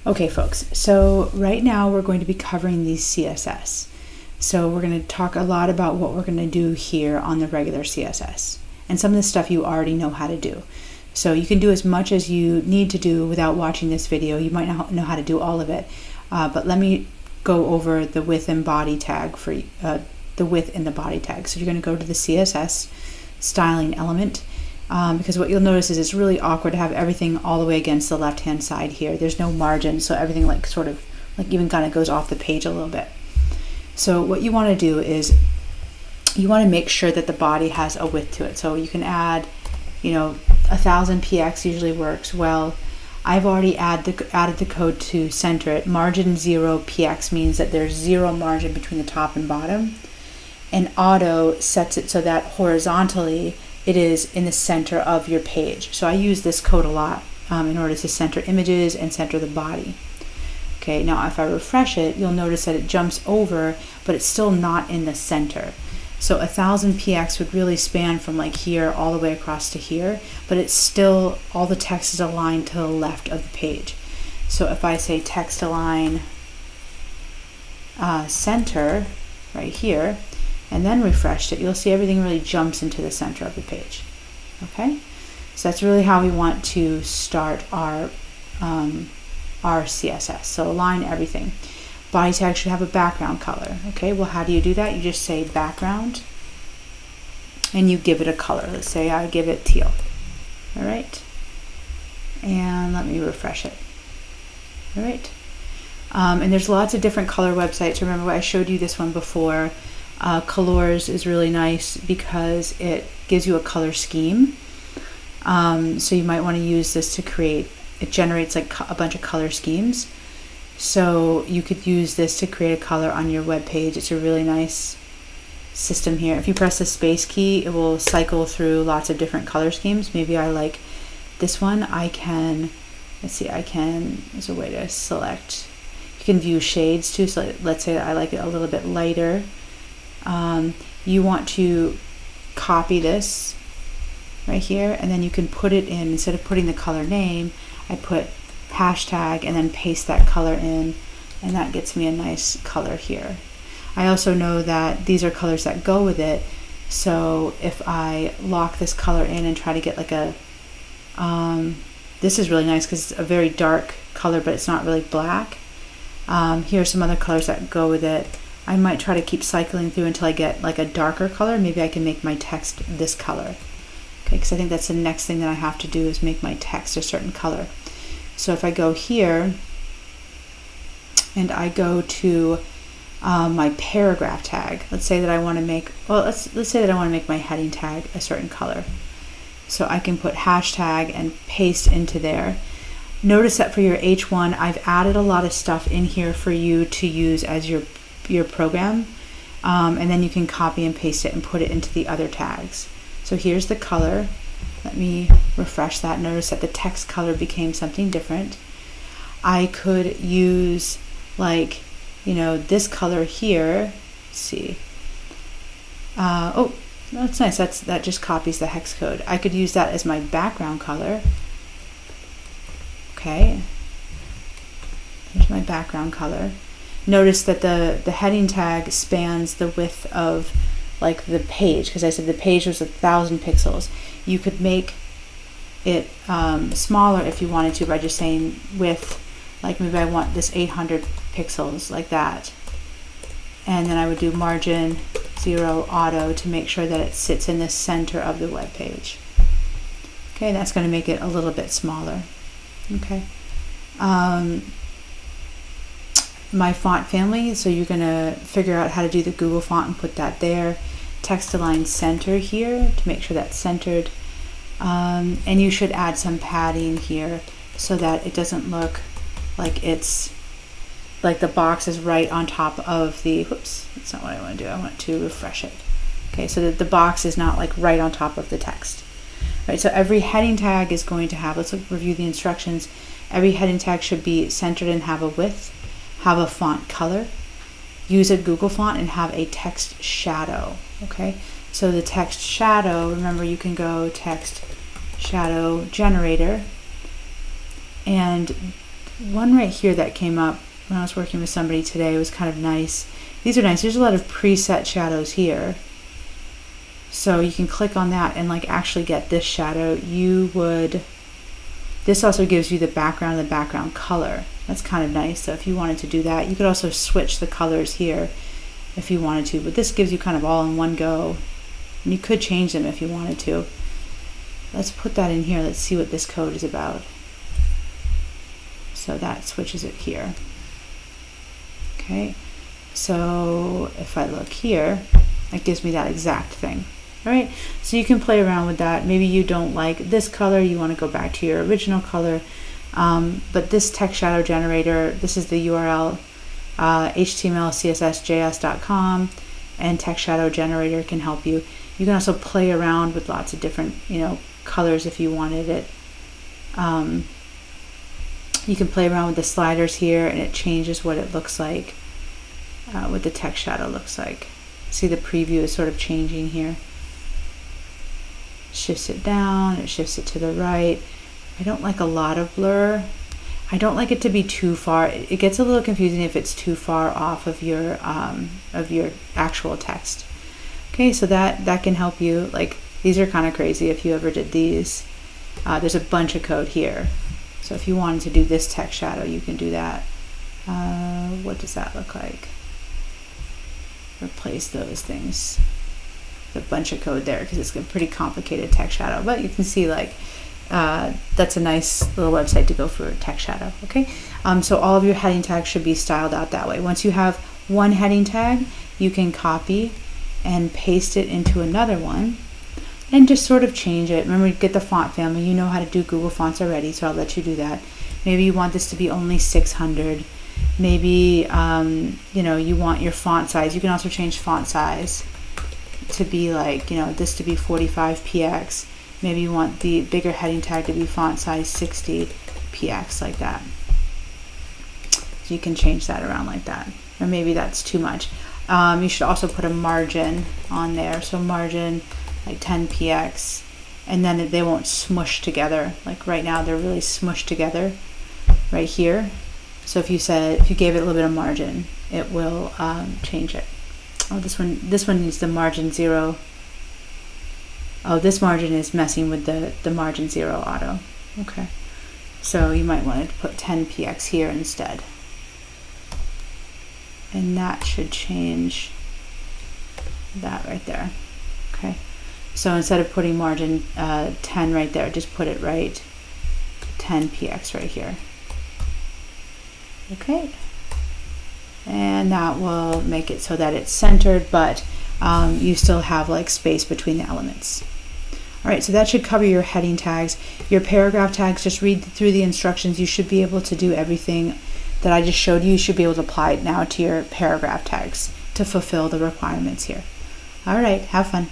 Okay folks, so right now we're going to be covering these CSS. So we're going to talk a lot about what we're going to do here on the regular CSS. And some of the stuff you already know how to do. So you can do as much as you need to do without watching this video. You might not know how to do all of it. But let me go over the width and body tag for the width and the body tag. So you're going to go to the CSS styling element. Because what you'll notice is it's really awkward to have everything all the way against the left hand side here. There's no margin, so everything like sort of like even kind of goes off the page a little bit. So what you want to do is you want to make sure that the body has a width to it. So you can add, 1000 px usually works well. I've already added the code to center it. Margin 0 px means that there's zero margin between the top and bottom. And auto sets it so that horizontally it is in the center of your page. So I use this code a lot in order to center images and center the body. Okay, now if I refresh it, you'll notice that it jumps over, but it's still not in the center. So 1000 px would really span from like here all the way across to here, but it's still, all the text is aligned to the left of the page. So if I say text align center right here, and then refreshed it, you'll see everything really jumps into the center of the page. Okay, so that's really how we want to start our CSS. So align everything. Body tag should have a background color. Okay, well how do you do that? You just say background and you give it a color. Let's say I give it teal. All right, and let me refresh it. All right, and there's lots of different color websites. Remember I showed you this one before. Colors is really nice because it gives you a color scheme. So you might want to use this to create, it generates like a bunch of color schemes. So you could use this to create a color on your web page. It's a really nice system here. If you press the space key, it will cycle through lots of different color schemes. Maybe I like this one. I can, let's see, there's a way to select. You can view shades too. So let's say that I like it a little bit lighter. You want to copy this right here, and then you can put it in, instead of putting the color name, I put hashtag and then paste that color in, and that gets me a nice color here. I also know that these are colors that go with it, so if I lock this color in and try to get like a, this is really nice because it's a very dark color, but it's not really black. Here are some other colors that go with it. I might try to keep cycling through until I get like a darker color. Maybe I can make my text this color. Okay, because I think that's the next thing that I have to do is make my text a certain color. So if I go here and I go to my paragraph tag, let's say that I want to make, well, let's say that I want to make my heading tag a certain color. So I can put hashtag and paste into there. Notice that for your H1, I've added a lot of stuff in here for you to use as your program, and then you can copy and paste it and put it into the other tags. So here's the color. Let me refresh that. Notice that the text color became something different. I could use like, this color here. Let's see. Oh, that's nice. That just copies the hex code. I could use that as my background color. Okay. Here's my background color. Notice that the heading tag spans the width of like the page, because I said the page was 1000 pixels. You could make it smaller if you wanted to by just saying width, like maybe I want this 800 pixels like that. And then I would do margin 0 auto to make sure that it sits in the center of the web page. Okay, that's going to make it a little bit smaller. Okay. My font family, so you're going to figure out how to do the Google font and put that there. Text align center here to make sure that's centered. And you should add some padding here so that it doesn't look like it's like the box is right on top of the, whoops, that's not what I want to do. I want to refresh it. Okay, so that the box is not like right on top of the text. Right, so every heading tag is going to have, let's review the instructions. Every heading tag should be centered and have a width, have a font color, use a Google font, and have a text shadow. Okay, so the text shadow, remember you can go text shadow generator, and one right here that came up when I was working with somebody today. It was kind of nice. These are nice. There's a lot of preset shadows here. So you can click on that and like actually get this shadow. This also gives you the background and the background color. That's kind of nice. So if you wanted to do that, you could also switch the colors here if you wanted to, but this gives you kind of all in one go. And you could change them if you wanted to. Let's put that in here. Let's see what this code is about. So that switches it here. Okay, so if I look here, it gives me that exact thing. All right, so you can play around with that. Maybe you don't like this color, you want to go back to your original color. But this text shadow generator, this is the URL, html.css.js.com, and text shadow generator can help you. You can also play around with lots of different, colors if you wanted it. You can play around with the sliders here, and it changes what it looks like, what the text shadow looks like. See, the preview is sort of changing here. Shifts it down, it shifts it to the right. I don't like a lot of blur. I don't like it to be too far. It gets a little confusing if it's too far off of your actual text. Okay, so that can help you. Like, these are kind of crazy if you ever did these. There's a bunch of code here. So if you wanted to do this text shadow, you can do that. What does that look like? Replace those things. There's a bunch of code there because it's a pretty complicated text shadow, but you can see like that's a nice little website to go for a text shadow. Okay, so all of your heading tags should be styled out that way. Once you have one heading tag, you can copy and paste it into another one and just sort of change it. Remember, get the font family. You know how to do Google Fonts already, so I'll let you do that. Maybe you want this to be only 600. Maybe you want your font size. You can also change font size to be like, this to be 45px. Maybe you want the bigger heading tag to be font size 60px, like that. So you can change that around like that. Or maybe that's too much. You should also put a margin on there. So margin like 10px, and then they won't smush together. Like right now they're really smushed together right here. So if you gave it a little bit of margin, it will change it. Oh, this one needs the margin 0. Oh, this margin is messing with the margin 0 auto. Okay, so you might want to put 10px here instead, and that should change that right there. Okay, so instead of putting margin 10 right there, just put it right 10px right here. Okay, and that will make it so that it's centered, but you still have like space between the elements. All right, so that should cover your heading tags. Your paragraph tags, just read through the instructions. You should be able to do everything that I just showed you. You should be able to apply it now to your paragraph tags to fulfill the requirements here. All right, have fun.